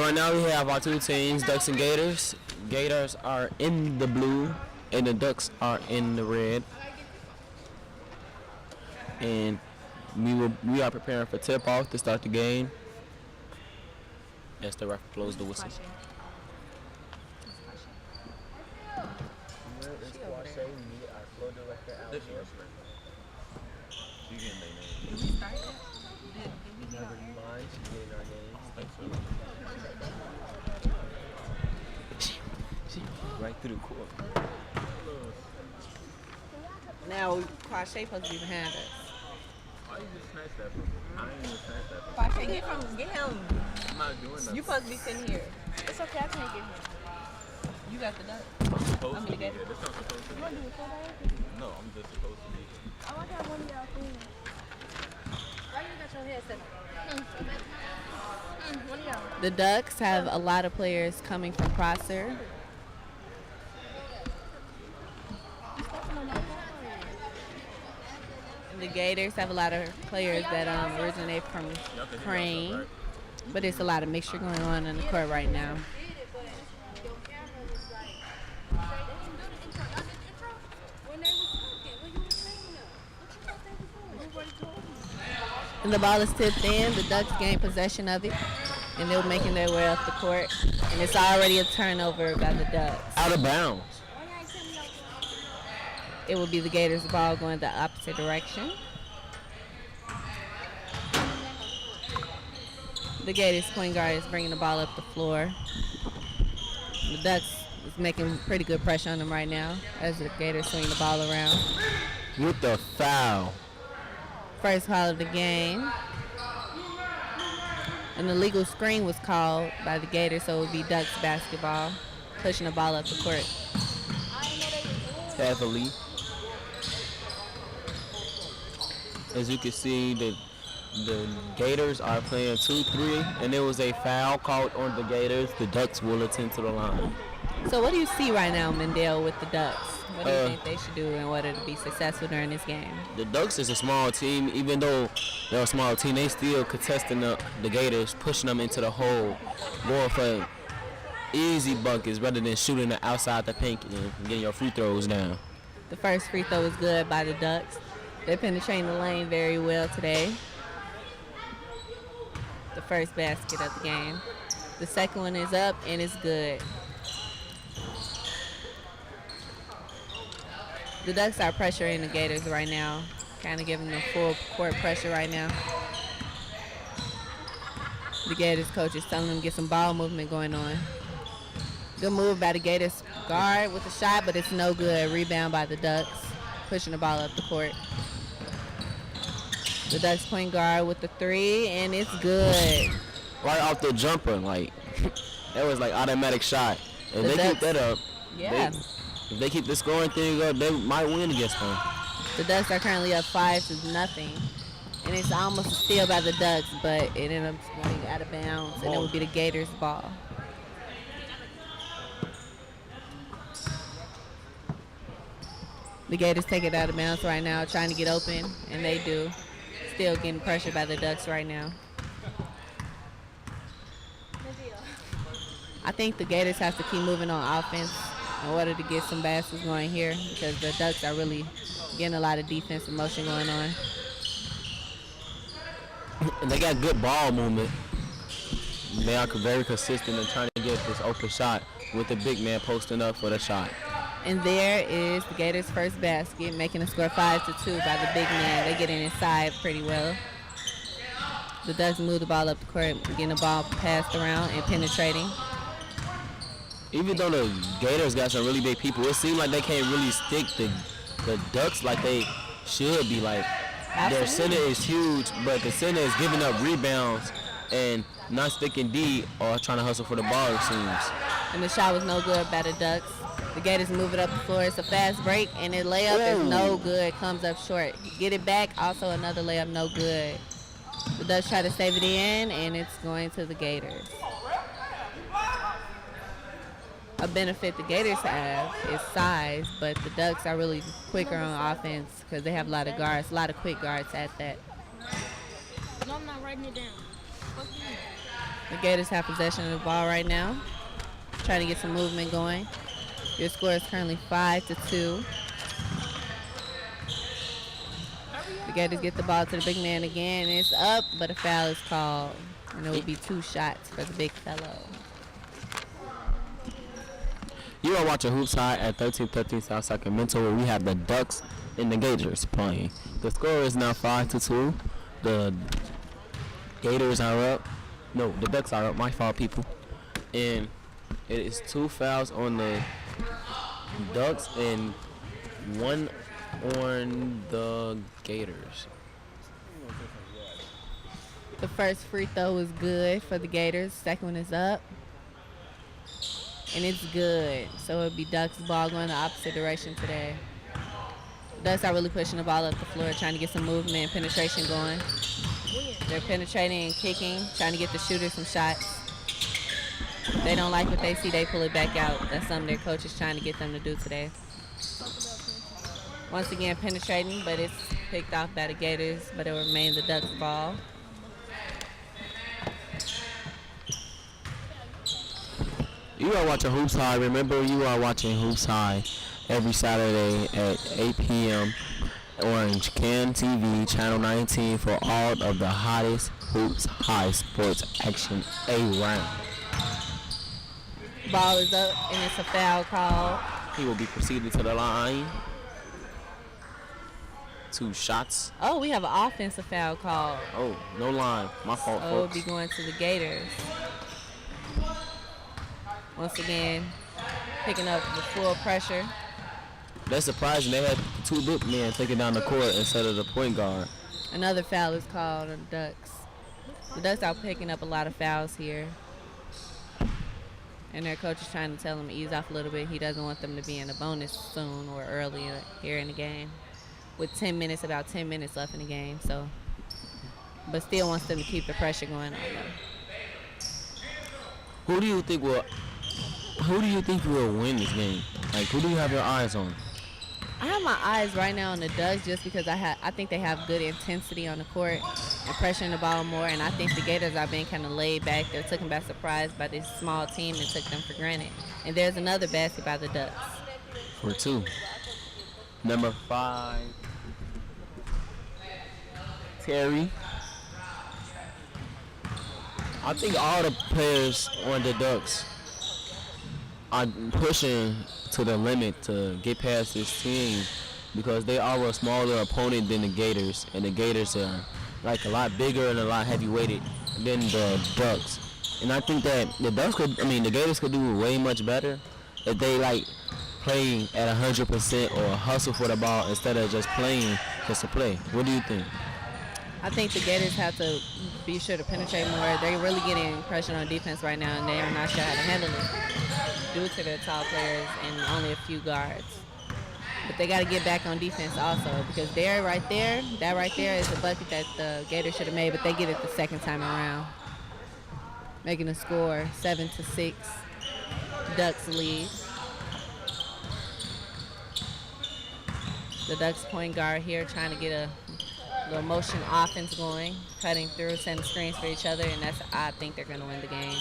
right now we have our two teams, Ducks and Gators. Gators are in the blue, and the Ducks are in the red. And we are preparing for tip-off to start the game. As the ref blows the whistle. We're in squash A. We need our floor director out here. She's getting their name. Did we start yet? Did we get our name? She's getting our names. She right through the court. Now Quashay supposed to be behind us. Why you just snatch that from me? I ain't even snatch that from Quashay, get him. I'm not doing that. You supposed to be sitting here. It's okay, I can't get here. You got the duck. I'm supposed to be here. here. That's not supposed to be You want to do here. it so bad? No, I'm just supposed to be here. I want to have one of y'all things. Why you got your headset on? One of y'all. The Ducks have a lot of players coming from Prosser. And the Gators have a lot of players that originate from Crane. But it's a lot of mixture going on in the court right now. And the ball is tipped in. The Ducks gain possession of it. And they're making their way up the court. And it's already a turnover by the Ducks. Out of bounds. It will be the Gators' ball going the opposite direction. The Gators point guard is bringing the ball up the floor. The Ducks is making pretty good pressure on them right now as the Gators swing the ball around. With the foul. First foul of the game. An illegal screen was called by the Gators, so it would be Ducks basketball, pushing the ball up the court. Heavily. As you can see, the Gators are playing 2-3, and there was a foul called on the Gators. The Ducks will attend to the line. So what do you see right now, Mendel, with the Ducks? What do you think they should do in order to be successful during this game? The Ducks is a small team. Even though they're a small team, they still contesting the Gators, pushing them into the hole, going for easy buckets rather than shooting it outside the paint and getting your free throws down. The first free throw was good by the Ducks. They're penetrating the lane very well today. The first basket of the game. The second one is up and it's good. The Ducks are pressuring the Gators right now, kind of giving them full court pressure right now. The Gators coach is telling them to get some ball movement going on. Good move by the Gators guard with the shot, but it's no good. Rebound by the Ducks, pushing the ball up the court. The Ducks point guard with the three, and it's good. Right off the jumper, like that was like automatic shot. If they keep that up, yeah. If they keep the scoring thing up, they might win against them. The Ducks are currently up 5-0, and it's almost a steal by the Ducks, but it ended up going out of bounds, and it would be the Gators' ball. The Gators take it out of bounds right now, trying to get open, and they do. Still getting pressured by the Ducks right now. I think the Gators have to keep moving on offense in order to get some baskets going here because the Ducks are really getting a lot of defensive motion going on. And they got good ball movement. They are very consistent in trying to get this open shot with the big man posting up for the shot. And there is the Gators' first basket, making the score 5-2 by the big man. They're getting inside pretty well. The Ducks move the ball up the court, getting the ball passed around and penetrating. Even though the Gators got some really big people, it seems like they can't really stick the Ducks like they should be. Like their center is huge, but the center is giving up rebounds and not sticking D or trying to hustle for the ball, it seems. And the shot was no good by the Ducks. The Gators move it up the floor. It's a fast break, and the layup is no good. Comes up short. Get it back. Also another layup, no good. The Ducks try to save it in, and it's going to the Gators. A benefit the Gators have is size, but the Ducks are really quicker on offense because they have a lot of guards, a lot of quick guards at that. No, I'm not writing it down. The Gators have possession of the ball right now. Trying to get some movement going. Your score is currently 5-2. The Gators get the ball to the big man again. It's up, but a foul is called. And it will be 2 shots for the big fellow. You are watching Hoops High at 1313 South Sacramento, where we have the Ducks and the Gators playing. The score is now 5-2. The Gators are up. No, the Ducks are up. My fault, people. And it is 2 fouls on the Ducks and 1 on the Gators. The first free throw is good for the Gators. Second one is up. And it's good. So it'll be Ducks ball going the opposite direction today. Ducks are really pushing the ball up the floor, trying to get some movement and penetration going. They're penetrating and kicking, trying to get the shooters some shots. They don't like what they see, they pull it back out. That's something their coach is trying to get them to do today. Once again, penetrating, but it's picked off by the Gators, but it will remain the Ducks ball. You are watching Hoops High. Remember, you are watching Hoops High every Saturday at 8 p.m. Orange Can TV, Channel 19 for all of the hottest Hoops High sports action around. Ball is up, and it's a foul call. He will be proceeding to the line. 2 shots. Oh, we have an offensive foul call. Oh, no line. My fault, So it'll folks. be going to the Gators. Once again, picking up the full pressure. That's surprising. They had 2 big men taking down the court instead of the point guard. Another foul is called on the Ducks. The Ducks are picking up a lot of fouls here. And their coach is trying to tell them to ease off a little bit. He doesn't want them to be in a bonus soon or early here in the game. With about 10 minutes left in the game. So, but still wants them to keep the pressure going on them. Who do you think will win this game? Like, who do you have your eyes on? I have my eyes right now on the Ducks just because I think they have good intensity on the court and pressuring the ball more. And I think the Gators are being kind of laid back. They're taken by surprise by this small team and took them for granted. And there's another basket by the Ducks. For 2. Number 5. Terry. I think all the players on the Ducks are pushing to the limit to get past this team because they are a smaller opponent than the Gators, and the Gators are like a lot bigger and a lot heavyweighted than the Ducks. And I think that the Gators could do way much better if they like play at 100% or hustle for the ball instead of just playing just to play. What do you think? I think the Gators have to be sure to penetrate more. They're really getting pressure on defense right now, and they are not sure how to handle it due to their tall players and only a few guards. But they got to get back on defense also because that right there is a bucket that the Gators should have made, but they get it the second time around, making the score 7-6. Ducks lead. The Ducks point guard here trying to get a little motion offense going, cutting through, setting screens for each other, and I think they're going to win the game.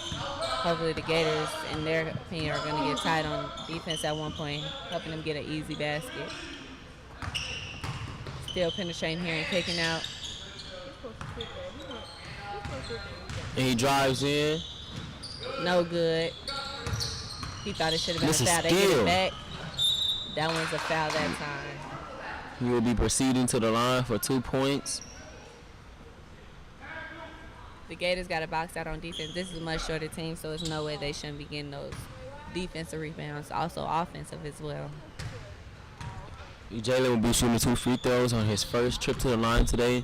Hopefully the Gators, in their opinion, are going to get tight on defense at one point, helping them get an easy basket. Still penetrating here and kicking out. And he drives in. No good. He thought it should have been This a is foul. They get steal. it back. That one's a foul that time. He will be proceeding to the line for 2 points. The Gators got to box out on defense. This is a much shorter team, so there's no way they shouldn't be getting those defensive rebounds, also offensive as well. Jalen will be shooting 2 free throws on his first trip to the line today.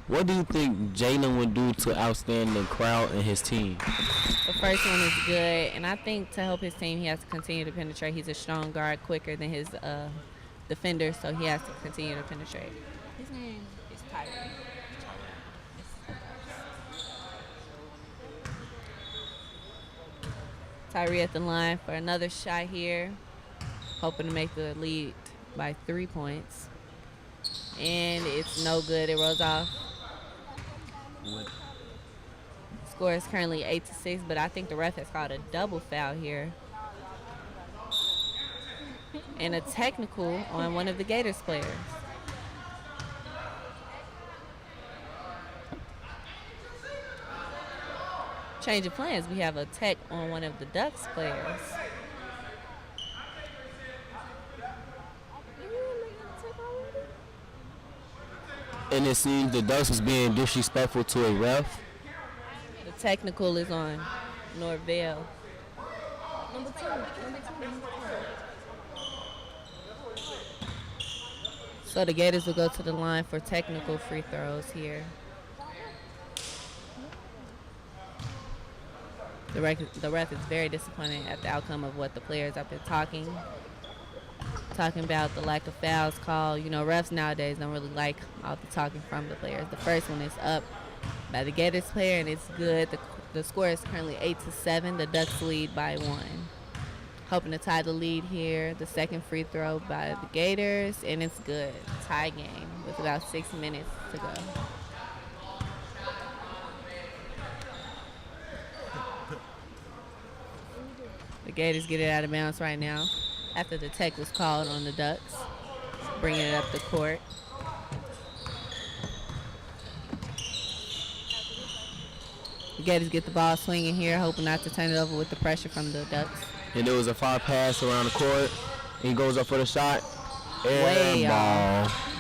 What do you think Jalen would do to outstand the crowd and his team? The first one is good, and I think to help his team, he has to continue to penetrate. He's a strong guard, quicker than his defender, so he has to continue to penetrate. His name is Tyler. Tyree at the line for another shot here, hoping to make the lead by 3 points. And it's no good. It rolls off. Score is currently 8-6, but I think the ref has called a double foul here. And a technical on one of the Gators players. Change of plans, we have a tech on one of the Ducks players. And it seems the Ducks was being disrespectful to a ref. The technical is on Norvell. Number 2. So the Gators will go to the line for technical free throws here. The ref is very disappointed at the outcome of what the players have been talking about the lack of fouls called. You know, refs nowadays don't really like all the talking from the players. The first one is up by the Gators player, and it's good. The score is currently 8-7. The Ducks lead by 1. Hoping to tie the lead here. The second free throw by the Gators, and it's good. Tie game with about 6 minutes to go. The Gators get it out of bounds right now after the tech was called on the Ducks. Bringing it up the court. The Gators get the ball swinging here, hoping not to turn it over with the pressure from the Ducks. And there was a far pass around the court. He goes up for the shot. Way And ball. off.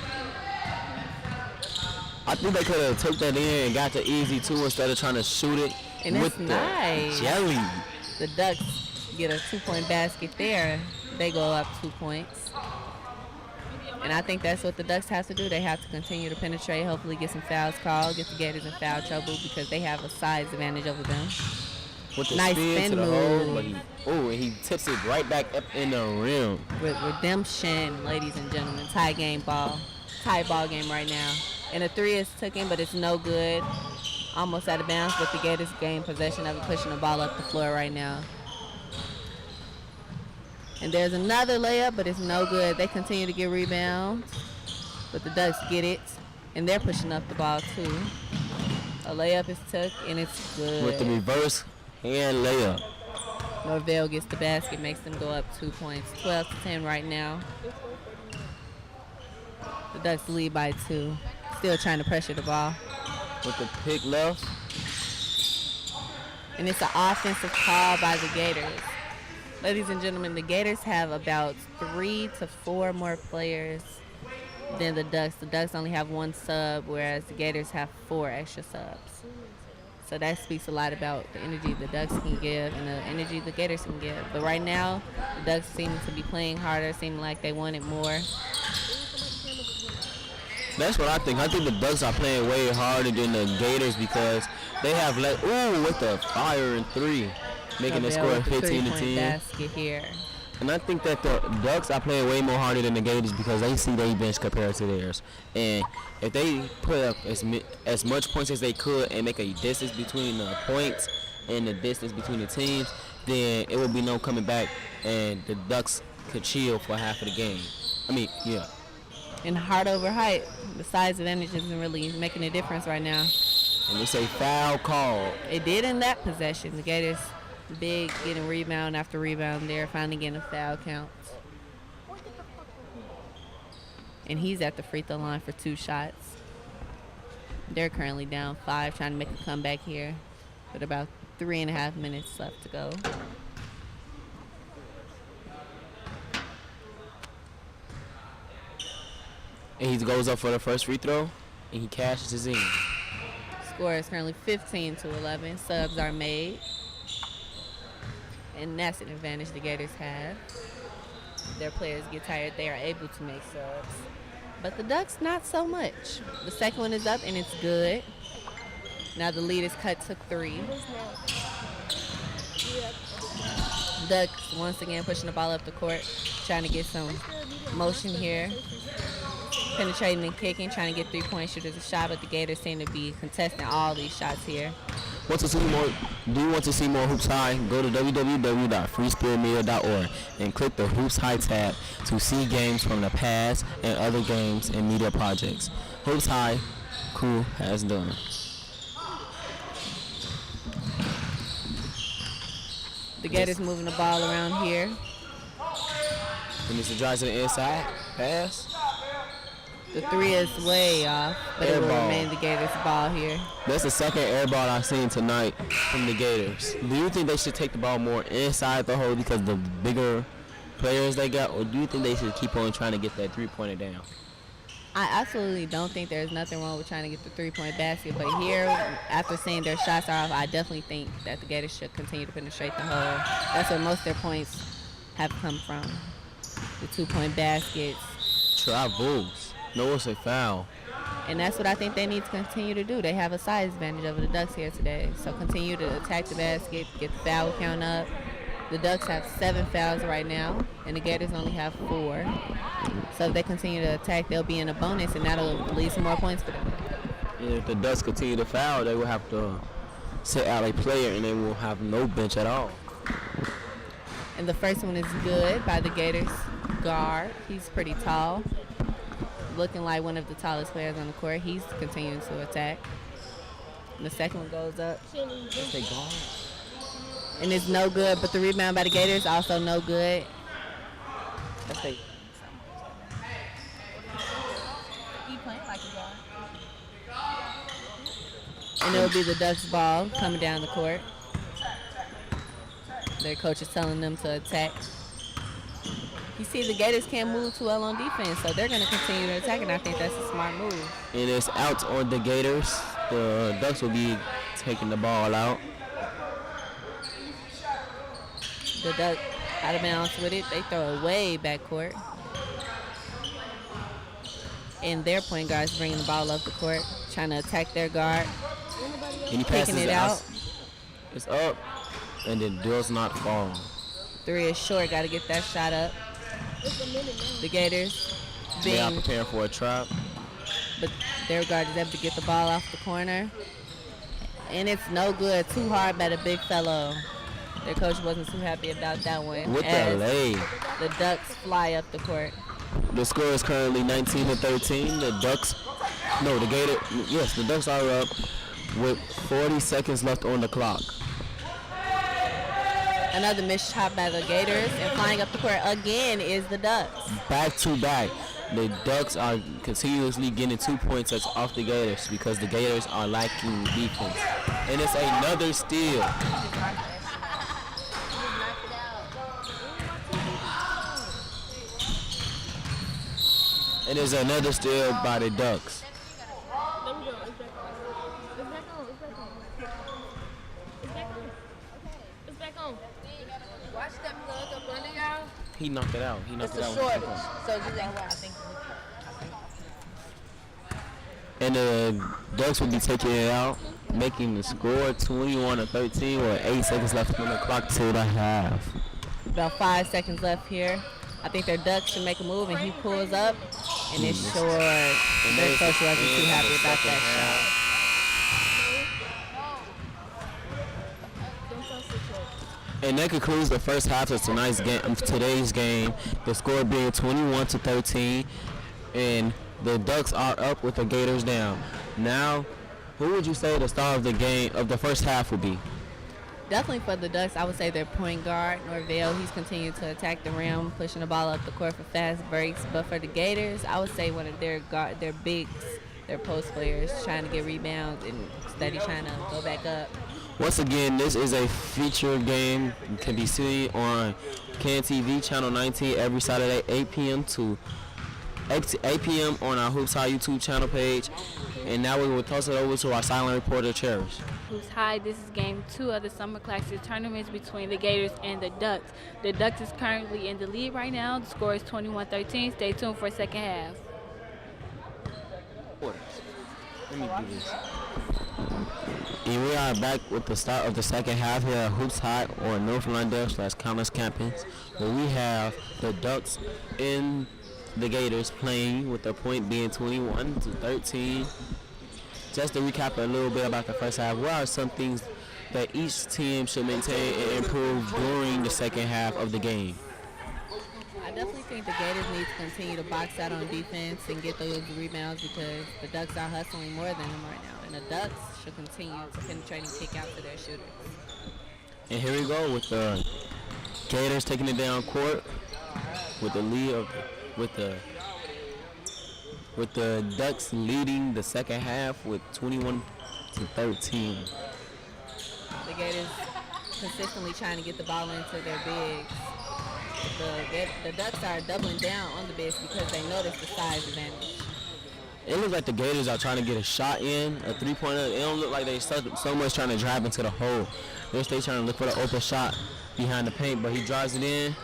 I think they could have took that in and got the easy 2 instead of trying to shoot it And with it's the nice. jelly. The Ducks get a 2-point basket there. They go up 2 points. And I think that's what the Ducks have to do. They have to continue to penetrate, hopefully get some fouls called, get the Gators in foul trouble because they have a size advantage over them. With the Nice spin spin to the move. hole. And he tips it right back up in the rim. With redemption, ladies and gentlemen. Tie ball game right now. And a 3 is taken, but it's no good. Almost out of bounds, but the Gators gain possession of it, pushing the ball up the floor right now. And there's another layup, but it's no good. They continue to get rebounds, but the Ducks get it, and they're pushing up the ball too. A layup is took, and it's good. With the reverse hand layup. Norvell gets the basket, makes them go up 2 points. 12-10 right now. The Ducks lead by 2. Still trying to pressure the ball. With the pick left. And it's an offensive call by the Gators. Ladies and gentlemen, the Gators have about 3 to 4 more players than the Ducks. The Ducks only have 1 sub, whereas the Gators have 4 extra subs. So that speaks a lot about the energy the Ducks can give and the energy the Gators can give. But right now, the Ducks seem to be playing harder, seem like they want it more. That's what I think. I think the Ducks are playing way harder than the Gators because they have with the fire and 3, making the score 15-10. Basket here. And I think that the Ducks are playing way more harder than the Gators because they see their bench compared to theirs. And if they put up as much points as they could and make a distance between the points and the distance between the teams, then it would be no coming back, and the Ducks could chill for half of the game. Yeah. And heart over height, the size advantage isn't really making a difference right now. And it's a foul call. It did in that possession. The Gators big, getting rebound after rebound there, finally getting a foul count. And he's at the free throw line for 2 shots. They're currently down 5, trying to make a comeback here with about 3.5 minutes left to go. And he goes up for the first free throw, and he cashes it in. Score is currently 15-11. Subs are made. And that's an advantage the Gators have. Their players get tired, they are able to make subs. But the Ducks, not so much. The second one is up, and it's good. Now the lead is cut to 3. Ducks once again pushing the ball up the court, trying to get some motion here. Penetrating and kicking, trying to get 3-point shooters a shot, but the Gators seem to be contesting all these shots here. Do you want to see more Hoops High? Go to www.freespiritmedia.org and click the Hoops High tab to see games from the past and other games and media projects. Hoops High, crew has done. The Gators moving the ball around here. And it's a drive to the inside. Pass. The three is way off, but Air it will ball. remain the Gators' ball here. That's the second air ball I've seen tonight from the Gators. Do you think they should take the ball more inside the hole because the bigger players they got, or do you think they should keep on trying to get that three-pointer down? I absolutely don't think there's nothing wrong with trying to get the three-point basket, but here, after seeing their shots are off, I definitely think that the Gators should continue to penetrate the hole. That's where most of their points have come from. The two-point baskets. Travels. No, it's a foul. And that's what I think they need to continue to do. They have a size advantage over the Ducks here today. So continue to attack the basket, get the foul count up. The Ducks have 7 fouls right now, and the Gators only have 4. So if they continue to attack, they'll be in a bonus, and that'll lead some more points for them. And if the Ducks continue to foul, they will have to sit out a player, and they will have no bench at all. And the first one is good by the Gators guard. He's pretty tall, looking like one of the tallest players on the court. He's continuing to attack. And the second one goes up. They guard. And it's no good, but the rebound by the Gators also no good. That's they. And it'll be the Ducks ball coming down the court. Their coach is telling them to attack. You see, the Gators can't move too well on defense, so they're going to continue to attack, and I think that's a smart move. And it's out on the Gators. The Ducks will be taking the ball out. The Ducks out of bounds with it. They throw it way backcourt. And their point guard's bringing the ball up the court, trying to attack their guard. And he passes Taking it out. It's up, and it does not fall. 3 is short. Got to get that shot up. The Gators They are being, preparing for a trap. but their guard is able to get the ball off the corner. And it's no good. Too hard by the big fellow. Their coach wasn't too happy about that one. With the as lay. the Ducks fly up the court. The score is currently 19-13. The Ducks are up with 40 seconds left on the clock. Another missed shot by the Gators, and flying up the court again is the Ducks. Back to back. The Ducks are continuously getting 2 points off the Gators because the Gators are lacking defense. And it's another steal. And it's another steal by the Ducks. It's back on. Watch that plug up under y'all. He knocked it out. It's a shortage, so you think I think. And the Ducks will be taking it out, making the score 21-13 with 8 seconds left on the clock till the half. About 5 seconds left here. I think their Ducks should make a move, and he pulls up, and it's short. Their coach wasn't too happy about that shot. And that concludes the first half of today's game. The score being 21-13, and the Ducks are up with the Gators down. Now, who would you say the star of the game of the first half would be? Definitely for the Ducks, I would say their point guard, Norvell. He's continued to attack the rim, pushing the ball up the court for fast breaks. But for the Gators, I would say one of their bigs, their post players, trying to get rebounds and steady trying to go back up. Once again, this is a featured game. It can be seen on KNTV Channel 19 every Saturday, 8 p.m. to 8 p.m. on our HoopsHIGH YouTube channel page. And now we will toss it over to our silent reporter, Cherish. HoopsHIGH, this is game 2 of the Summer Classic tournaments between the Gators and the Ducks. The Ducks is currently in the lead right now. The score is 21-13. Stay tuned for second half. Let me do this. And we are back with the start of the second half here at HoopsHIGH or North Lawndale/Commerce Campus, where we have the Ducks and the Gators playing with the point being 21-13. Just to recap a little bit about the first half, what are some things that each team should maintain and improve during the second half of the game? I definitely think the Gators need to continue to box out on defense and get those rebounds because the Ducks are hustling more than them right now. And the Ducks should continue to penetrate and kick out to their shooters. And here we go with the Gators taking it down court with the lead of with the Ducks leading the second half with 21-13. The Gators consistently trying to get the ball into their bigs. The Ducks are doubling down on the bigs because they notice the size advantage. It looks like the Gators are trying to get a shot in, a three-pointer. It don't look like they so much trying to drive into the hole. They're still trying to look for the open shot behind the paint, but he drives it in.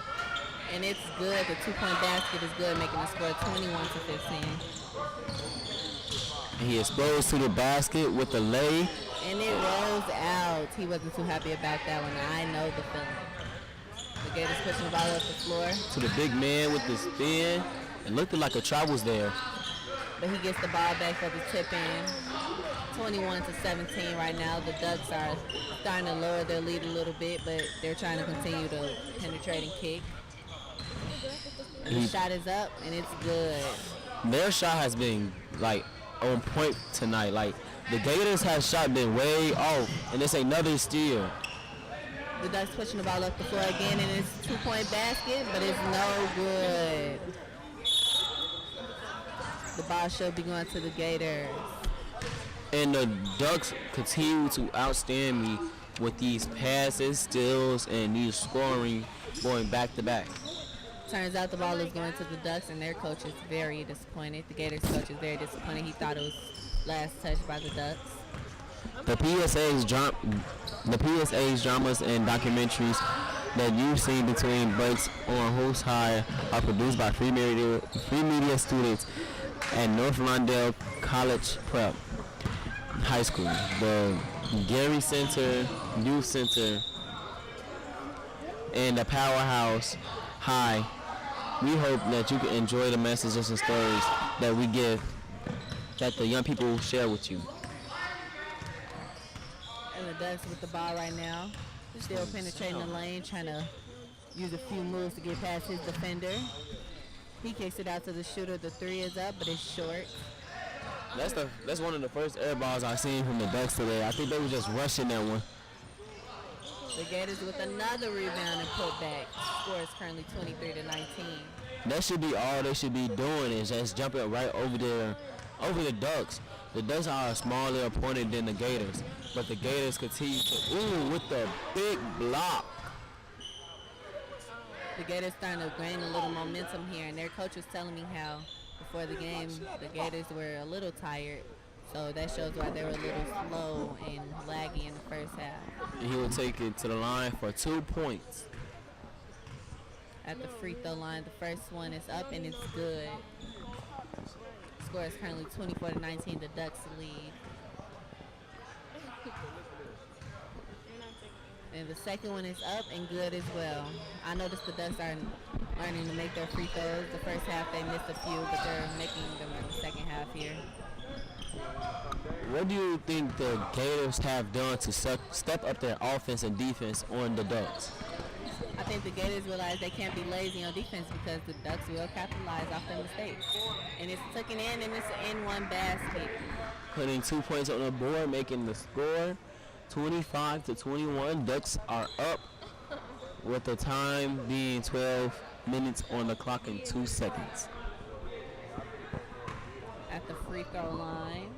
And it's good. The two-point basket is good, making the score 21-15. And he explodes to the basket with the lay. And it rolls out. He wasn't too happy about that one. I know the feeling. The Gators pushing the ball up the floor. To the big man with the spin. It looked like a trap was there. But he gets the ball back for the tip in. 21-17 right now. The Ducks are starting to lower their lead a little bit, but they're trying to continue to penetrate and kick. And the shot is up, and it's good. Their shot has been, like, on point tonight. Like, the Gators' shot been way off, and it's another steal. The Ducks pushing the ball up the floor again, and it's a two-point basket, but it's no good. The ball should be going to the Gators. And the Ducks continue to outstand me with these passes, steals, and these scoring going back to back. Turns out the ball is going to the Ducks, and their coach is very disappointed. The Gators coach is very disappointed. He thought it was last touch by the Ducks. The PSA's dramas and documentaries that you've seen between breaks on HoopsHIGH are produced by free media students at North Lawndale College Prep High School, the Gary Center, Youth Center, and the Powerhouse High. We hope that you can enjoy the messages and stories that we give, that the young people share with you. And the Ducks with the ball right now. Still penetrating the lane, trying to use a few moves to get past his defender. He kicks it out to the shooter. The three is up, but it's short. That's one of the first air balls I've seen from the Ducks today. I think they were just rushing that one. The Gators with another rebound and putback. Score is currently 23-19. That should be all they should be doing, is just jumping right over the Ducks. The Ducks are a smaller opponent than the Gators, but the Gators continue to, with the big block. The Gators starting to gain a little momentum here, and their coach was telling me how before the game the Gators were a little tired. So that shows why they were a little slow and laggy in the first half. He will take it to the line for 2 points. At the free throw line, the first one is up and it's good. Score is currently 24-19. The Ducks lead. And the second one is up and good as well. I noticed the Ducks are learning to make their free throws. The first half they missed a few, but they're making them in the second half here. What do you think the Gators have done to step up their offense and defense on the Ducks? I think the Gators realize they can't be lazy on defense because the Ducks will capitalize off their mistakes. And it's taken in and it's an in-one basket. Putting 2 points on the board, making the score 25-21. Ducks are up with the time being 12 minutes on the clock and 2 seconds. At the free throw line,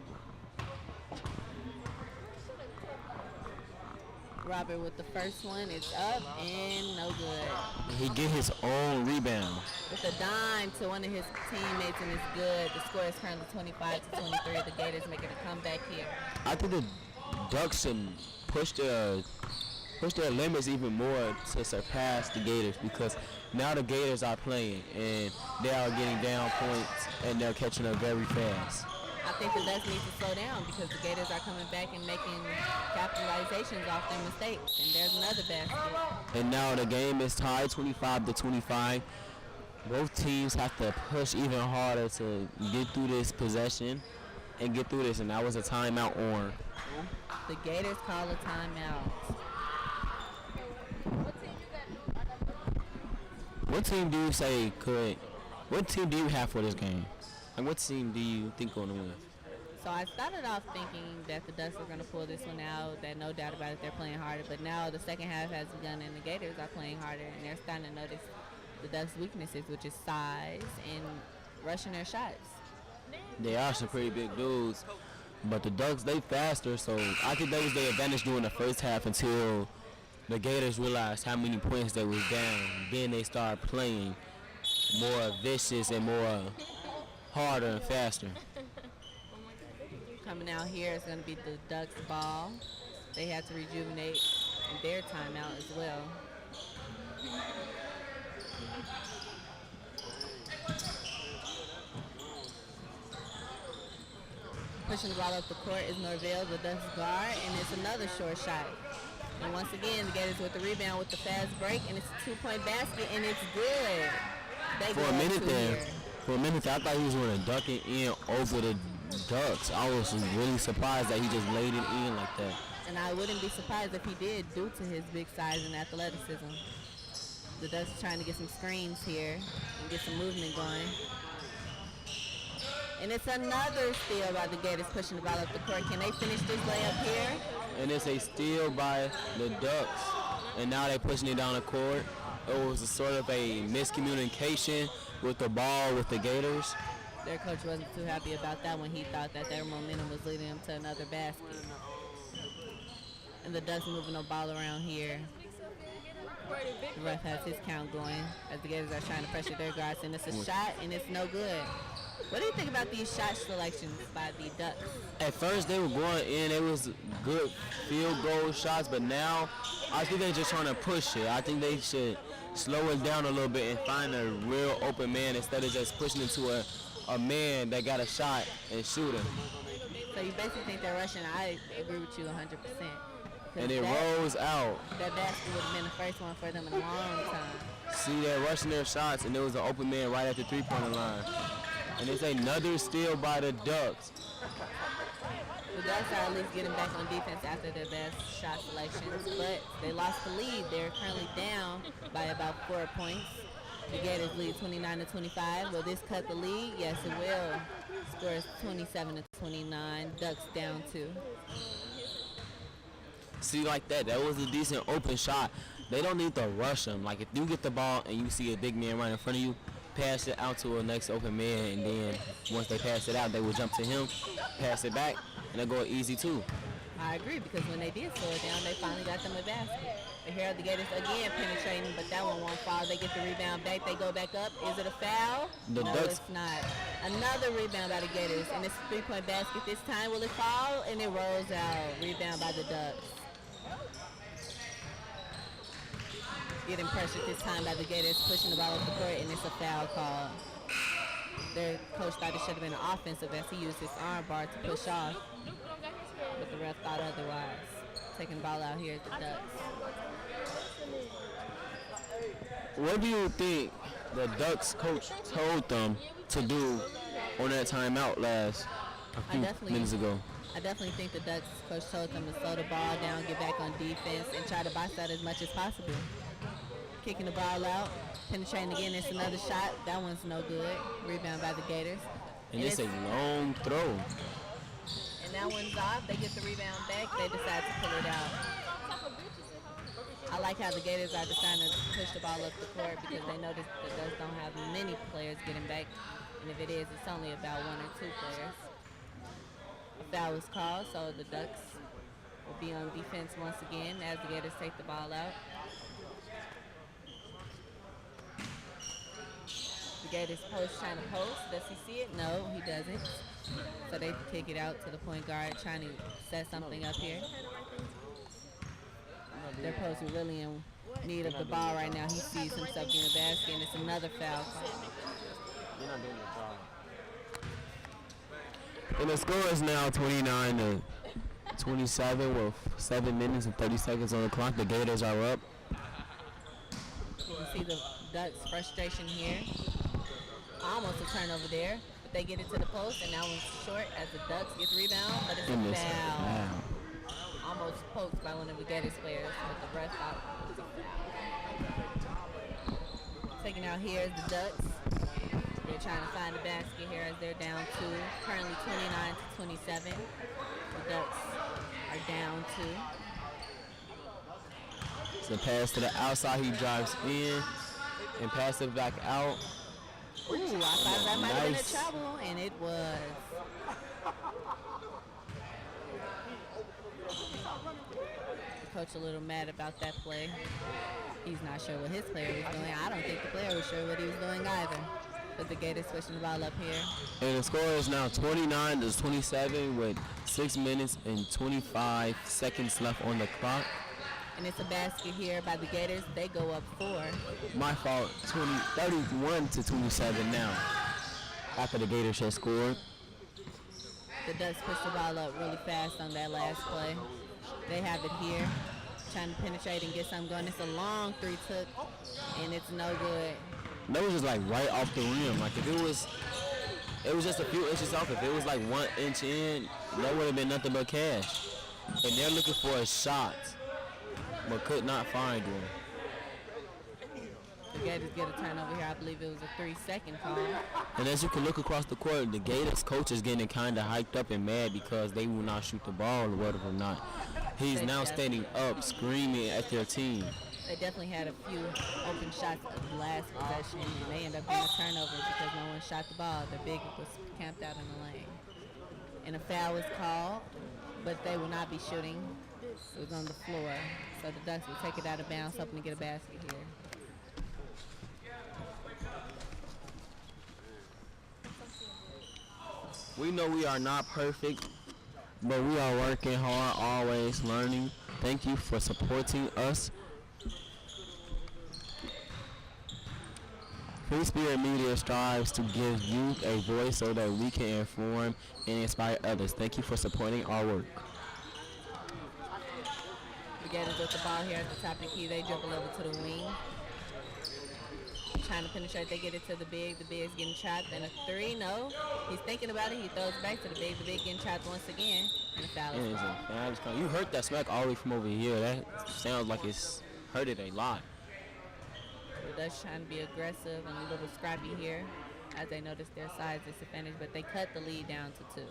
Robert with the first one. It's up and no good. He get his own rebound. With a dime to one of his teammates and it's good. The score is currently 25-23. The Gators making a comeback here. I think the Ducks should push their limits even more to surpass the Gators, because now the Gators are playing and they are getting down points and they're catching up very fast. I think the Ducks need to slow down because the Gators are coming back and making capitalizations off their mistakes. And there's another basket. And now the game is tied 25-25. Both teams have to push even harder to get through this possession and get through this. And that was a timeout on. The Gators call a timeout. What team do you say could? What team do you have for this game? And what team do you think will win? So I started off thinking that the Ducks were going to pull this one out, that no doubt about it, they're playing harder. But now the second half has begun and the Gators are playing harder, and they're starting to notice the Ducks' weaknesses, which is size and rushing their shots. They are some pretty big dudes, but the Ducks, they faster, so I think that was their advantage during the first half until the Gators realized how many points they was down. Then they started playing more vicious and more harder and faster. Coming out here is going to be the Ducks' ball. They have to rejuvenate in their timeout as well. Pushing the ball up the court is Norvell, the Ducks guard, and it's another short shot. And once again, the Gators with the rebound with the fast break, and it's a 2-point basket, and it's good. They For a minute there, I thought he was going to duck it in over the Ducks. I was really surprised that he just laid it in like that. And I wouldn't be surprised if he did, due to his big size and athleticism. The Ducks are trying to get some screens here and get some movement going. And it's another steal by the Gators pushing the ball up the court. Can they finish this layup here? And it's a steal by the Ducks. And now they're pushing it down the court. It was a sort of a miscommunication with the ball with the Gators. Their coach wasn't too happy about that one. He thought that their momentum was leading them to another basket. And the Ducks moving the ball around here. The ref has his count going as the Gators are trying to pressure their guards. And it's a shot, and it's no good. What do you think about these shot selections by the Ducks? At first they were going in, it was good field goal shots, but now I think they're just trying to push it. I think they should slow it down a little bit and find a real open man instead of just pushing into a man that got a shot and shoot him. So you basically think they're rushing. I agree with you 100%. And it rolls out. That basket would have been the first one for them in a long time. See, they're rushing their shots, and there was an open man right at the three-pointer line. And it's another steal by the Ducks. The Ducks are at least getting back on defense after their best shot selections, but they lost the lead. They're currently down by about 4 points. The Gators lead 29-25. Will this cut the lead? Yes, it will. Score is 27-29. Ducks down 2. See, like that was a decent open shot. They don't need to rush them. Like, if you get the ball and you see a big man right in front of you, pass it out to a next open man, and then once they pass it out, they will jump to him, pass it back, and they go easy too. I agree, because when they did slow it down, they finally got them a basket. But here are the Gators again penetrating, but that one won't fall. They get the rebound back. They go back up. Is it a foul? No, it's not. Another rebound by the Gators, and it's a 3-point basket this time. Will it fall? And it rolls out. Rebound by the Ducks. Getting pressured this time by the Gators, pushing the ball up the court, and it's a foul call. Their coach thought it should have been an offensive as he used his arm bar to push off, but the ref thought otherwise. Taking the ball out here at the Ducks. What do you think the Ducks coach told them to do on that timeout a few minutes ago? I definitely think the Ducks coach told them to slow the ball down, get back on defense, and try to box out as much as possible. Kicking the ball out, penetrating again, it's another shot. That one's no good. Rebound by the Gators. And it's a long throw. And that one's off. They get the rebound back. They decide to pull it out. I like how the Gators are deciding to push the ball up the court because they notice the Ducks don't have many players getting back. And if it is, it's only about 1 or 2 players. A foul was called, so the Ducks will be on defense once again as the Gators take the ball out. The Gators post trying to post. Does he see it? No, he doesn't. So they kick it out to the point guard trying to set something up here. Their post is really in need of the ball right now. He sees himself getting a basket, and it's another foul call. You're not doing your job. And the score is now 29-27 with 7 minutes and 30 seconds on the clock. The Gators are up. You can see the Ducks' frustration here. Almost a turnover there, but they get it to the post, and that one's short as the Ducks get the rebound, but it's a foul. Almost poked by one of the Gators players, but the ref thought it was a foul. Taking out here is the Ducks. They're trying to find the basket here as they're down 2. Currently 29-27. The Ducks are down 2. It's a pass to the outside. He drives in and passes it back out. Ooh, I thought that might have been a Nice. trouble, and it was. The coach a little mad about that play. He's not sure what his player was doing. I don't think the player was sure what he was doing either. But the Gators switching the ball up here. And the score is now 29-27 with 6 minutes and 25 seconds left on the clock. And it's a basket here by the Gators. They go up 4. My fault, 31-27 now. After the Gators had scored. The Ducks push the ball up really fast on that last play. They have it here. Trying to penetrate and get something going. It's a long 3 took, and it's no good. That was just like right off the rim. Like if it was just a few inches off. If it was like 1 inch in, that would have been nothing but cash. And they're looking for a shot, but could not find one. The Gators get a turnover here. I believe it was a 3-second call. And as you can look across the court, the Gators coach is getting kind of hyped up and mad because they will not shoot the ball or whatever not. He's now standing up, screaming at their team. They definitely had a few open shots of the last possession, and they ended up being a turnover because no one shot the ball. The big was camped out in the lane. And a foul was called, but they will not be shooting. It was on the floor. So the Ducks will take it out of bounds, hoping to get a basket here. We know we are not perfect, but we are working hard, always learning. Thank you for supporting us. Free Spirit Media strives to give youth a voice so that we can inform and inspire others. Thank you for supporting our work. The Gators with the ball here at the top of the key. They dribble over to the wing. Trying to penetrate, they get it to the big. The big's getting trapped, and a 3, no. He's thinking about it, he throws it back to the big. The big getting trapped once again, and a foul is called. You heard that smack all the way from over here. That sounds like it's hurt it a lot. The Dutch trying to be aggressive and a little scrappy here as they notice their size disadvantage, but they cut the lead down to 2.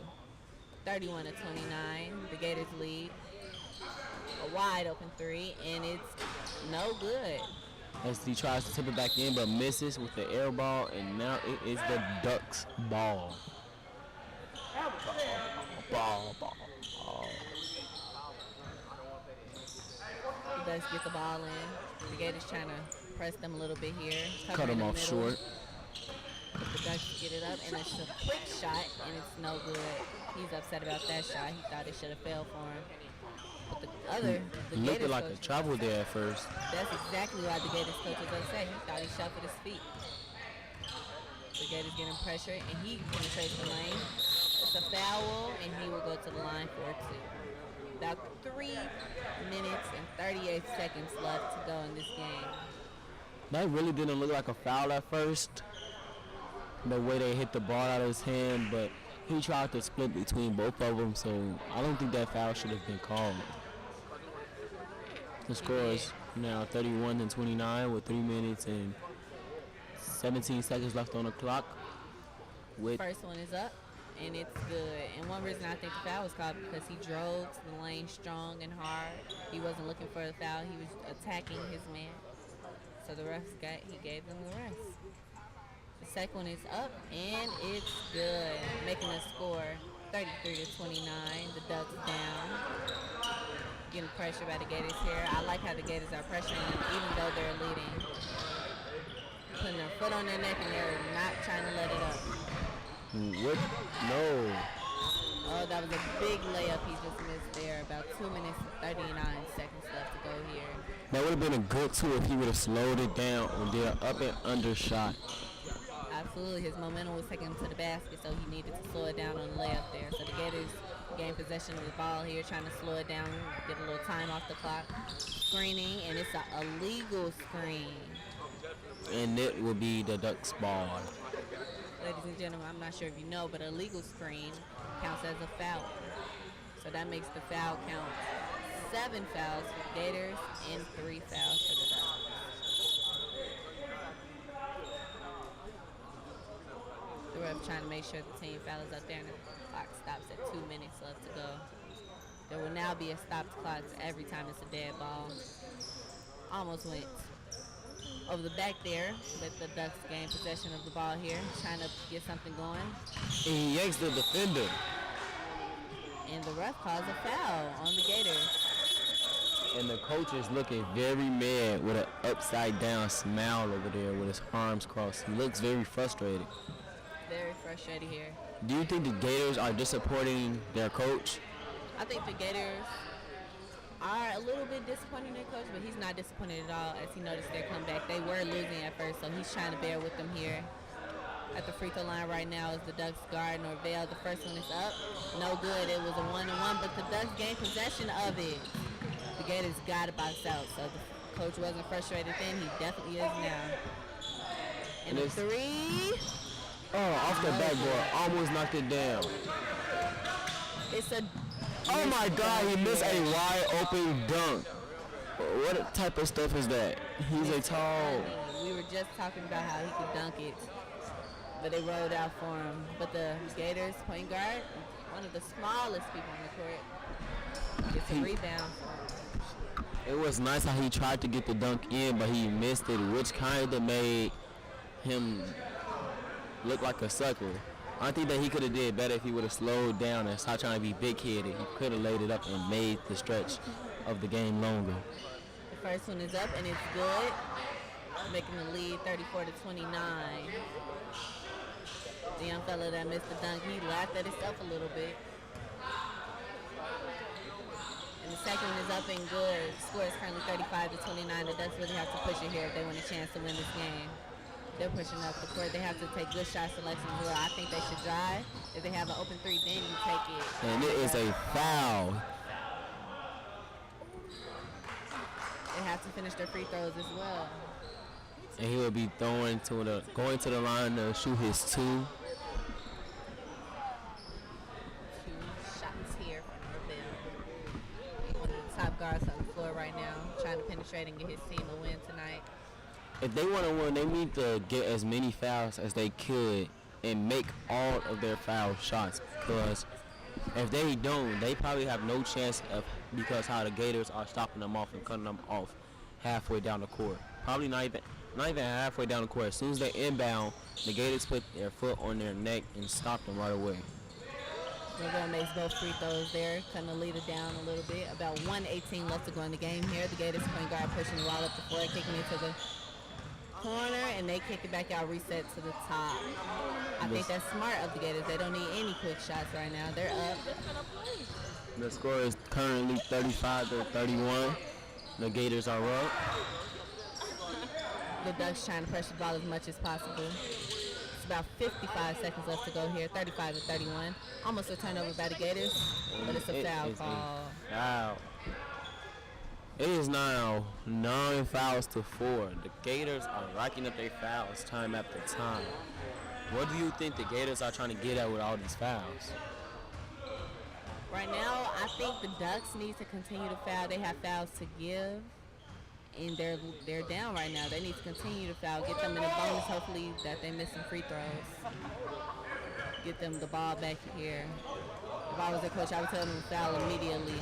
31-29, the Gators lead. A wide open 3, and it's no good. As he tries to tip it back in, but misses with the air ball, and now it is the Ducks' ball. Ball. The Ducks get the ball in. The Gators trying to press them a little bit here. Cut him off short. But the Ducks get it up, and it's a quick shot, and it's no good. He's upset about that shot. He thought it should have fell for him. But the Looked Gators like coach, a travel there at first. that's exactly why the Gators coach was upset. He thought he shuffled his feet. The Gators getting pressure, and he penetrates the lane. It's a foul, and he will go to the line for 2. About 3 minutes and 38 seconds left to go in this game. That really didn't look like a foul at first, the way they hit the ball out of his hand, but he tried to split between both of them, so I don't think that foul should have been called. The score is now 31-29 with 3 minutes and 17 seconds left on the clock. First one is up, and it's good. And one reason I think the foul was called because he drove to the lane strong and hard. He wasn't looking for the foul. He was attacking his man. So the refs he gave them the rest. The second one is up, and it's good, making the score 33-29. The Ducks down. Getting pressure by the Gators here. I like how the Gators are pressuring them even though they're leading. Putting their foot on their neck, and they're not trying to let it up. What? No. Oh, that was a big layup he just missed there. About 2 minutes and 39 seconds left to go here. That would have been a good two if he would have slowed it down on their up and under shot. Absolutely. His momentum was taking him to the basket, so he needed to slow it down on the layup there. So the Gators gain possession of the ball here, trying to slow it down, get a little time off the clock. Screening, and it's an illegal screen. And it will be the Ducks' ball. Ladies and gentlemen, I'm not sure if you know, but a legal screen counts as a foul. So that makes the foul count 7 fouls for the Gators and 3 fouls for the Ducks. ref trying to make sure the team fouls up there, and the clock stops at 2 minutes left to go. There will now be a stopped clock every time it's a dead ball. Almost went over the back there, but the Ducks gain possession of the ball here, trying to get something going. And he yanks the defender. And the ref calls a foul on the Gators. And the coach is looking very mad with an upside down smile over there with his arms crossed. He looks very frustrated. Very frustrated here. Do you think the Gators are disappointing their coach? I think the Gators are a little bit disappointed in their coach, but he's not disappointed at all as he noticed their comeback. They were losing at first, so he's trying to bear with them here. At the free throw line right now is the Ducks guard, Norvell. The first one is up. No good. It was a 1-1, but the Ducks gained possession of it. The Gators got to box out, so the coach wasn't frustrated then. He definitely is now. And the three. Oh, off the backboard. Almost knocked it down. It's a. Oh my God, he missed a wide open dunk. What type of stuff is that? He's a tall. We were just talking about how he could dunk it, but they rolled out for him. But the Gators point guard, one of the smallest people on the court, gets a rebound for him. It was nice how he tried to get the dunk in, but he missed it, which kind of made him look like a sucker. I think that he could have did better if he would have slowed down and stopped trying to be big-headed. He could have laid it up and made the stretch of the game longer. The first one is up and it's good, making the lead 34-29. The young fella that missed the dunk, he laughed at himself a little bit. And the second one is up and good. Score is currently 35-29. The Ducks really have to push it here if they want a chance to win this game. They're pushing up the court. They have to take good shot selections as well. I think they should drive. If they have an open three, then you take it. And it is a foul. They have to finish their free throws as well. And he will be going to the line to shoot his two. 2 shots here from Norvell. One of the top guards on the floor right now, trying to penetrate and get his team a win tonight. If they want to win, they need to get as many fouls as they could and make all of their foul shots. Because if they don't, they probably have no chance of, because how the Gators are stopping them off and cutting them off halfway down the court. Probably not even halfway down the court. As soon as they inbound, the Gators put their foot on their neck and stop them right away. Norvell makes both free throws there, cutting the leader down a little bit. About 1:18 left to go in the game here. The Gators point guard pushing the ball up the floor, kicking it to the corner, and they kick it back out, reset to the top. I think that's smart of the Gators. They don't need any quick shots right now. They're up. The score is currently 35-31. The Gators are up. The Ducks trying to pressure the ball as much as possible. It's about 55 seconds left to go here, 35-31. Almost a turnover by the Gators, but it's a foul call. Foul. It is now 9 fouls to 4. The Gators are racking up their fouls time after time. What do you think the Gators are trying to get at with all these fouls? Right now, I think the Ducks need to continue to foul. They have fouls to give, and they're down right now. They need to continue to foul, get them in a bonus, hopefully that they miss some free throws. Get them the ball back here. If I was their coach, I would tell them to foul immediately.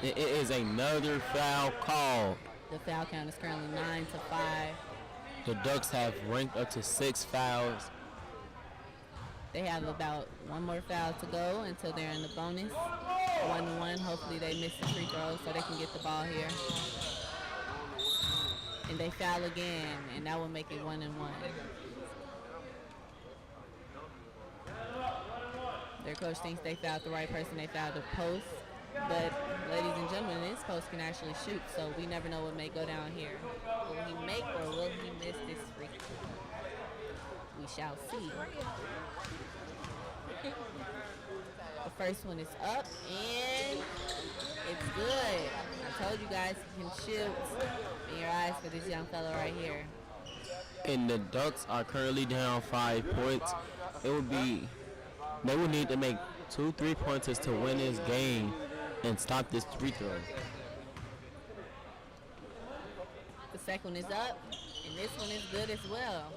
It is another foul call. The foul count is currently 9-5. The Ducks have ranked up to 6 fouls. They have about one more foul to go until they're in the bonus. 1-1. Hopefully they miss the free throws so they can get the ball here. And they foul again, and that will make it 1-1. Their coach thinks they fouled the right person. They fouled the post. But, ladies and gentlemen, this post can actually shoot, so we never know what may go down here. Will he make or will he miss this free throw? We shall see. The first one is up, and it's good. I told you guys you can shoot. In your eyes for this young fellow right here. And the Ducks are currently down 5 points. They would need to make 2 3-pointers to win this game and stop this free throw. The second one is up, and this one is good as well.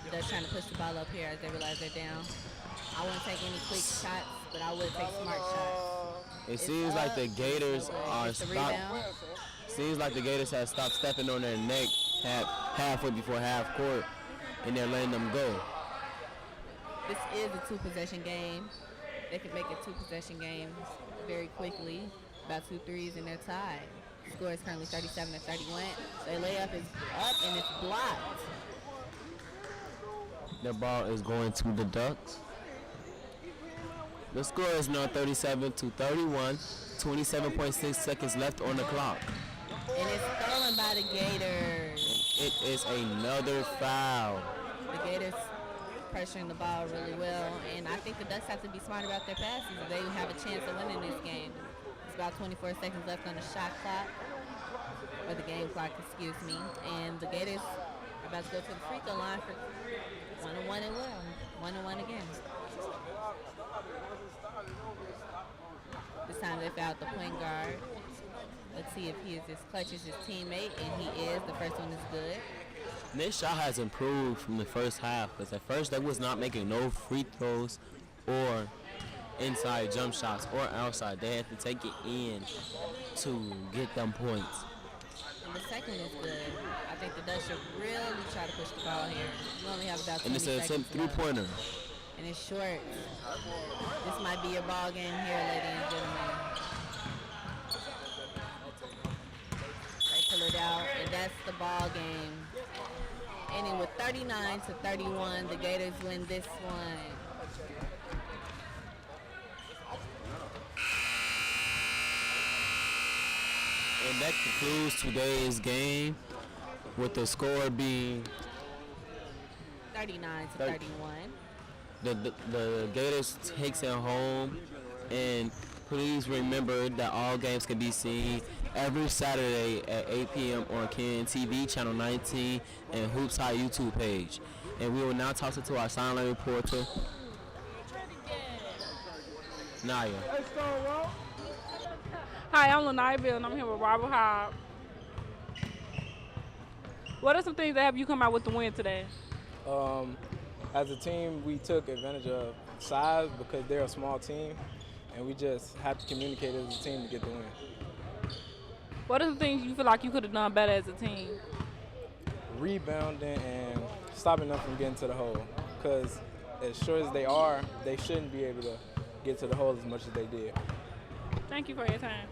The Dutch trying to push the ball up here as they realize they're down. I wouldn't take any quick shots, but I would take smart shots. It It's seems like up. the Gators are It's the stopped. rebound. Seems like the Gators have stopped stepping on their neck halfway before half court, and they're letting them go. This is a two-possession game. They can make it two-possession games very quickly. About 2 threes and they're tied. The score is currently 37-31. Their layup is up and it's blocked. The ball is going to the Ducks. The score is now 37-31. 27.6 seconds left on the clock. And it's stolen by the Gators. It is another foul. The Gators pressuring the ball really well, and I think the Ducks have to be smart about their passes if they have a chance of winning this game. It's about 24 seconds left on the shot clock, or the game clock, excuse me, and the Gators are about to go to the free throw line for 1-1 and well, 1-1 again. This time they fouled the point guard. Let's see if he is as clutch as his teammate, and he is. The first one is good. Their shot has improved from the first half, because at first they was not making no free throws or inside jump shots or outside. They had to take it in to get them points. And the second is good. I think the Dutch should really try to push the ball here. We only have about 20 And it's an seconds attempt three-pointer. and it's short. This might be your ball game here, ladies and gentlemen. They pull it out, and that's the ball game. Ending with 39-31, the Gators win this one. And that concludes today's game, with the score being 39-31. the Gators takes it home. And please remember that all games can be seen every Saturday at 8 p.m. on KNTV Channel 19 and HoopsHIGH YouTube page. And we will now toss it to our silent reporter, Naya. Hi, I'm Lanai Bill, and I'm here with Robert Hobb. What are some things that help you come out with the win today? As a team, we took advantage of size because they're a small team, and we just have to communicate as a team to get the win. What are some things you feel like you could have done better as a team? Rebounding and stopping them from getting to the hole, because as short as they are, they shouldn't be able to get to the hole as much as they did. Thank you for your time.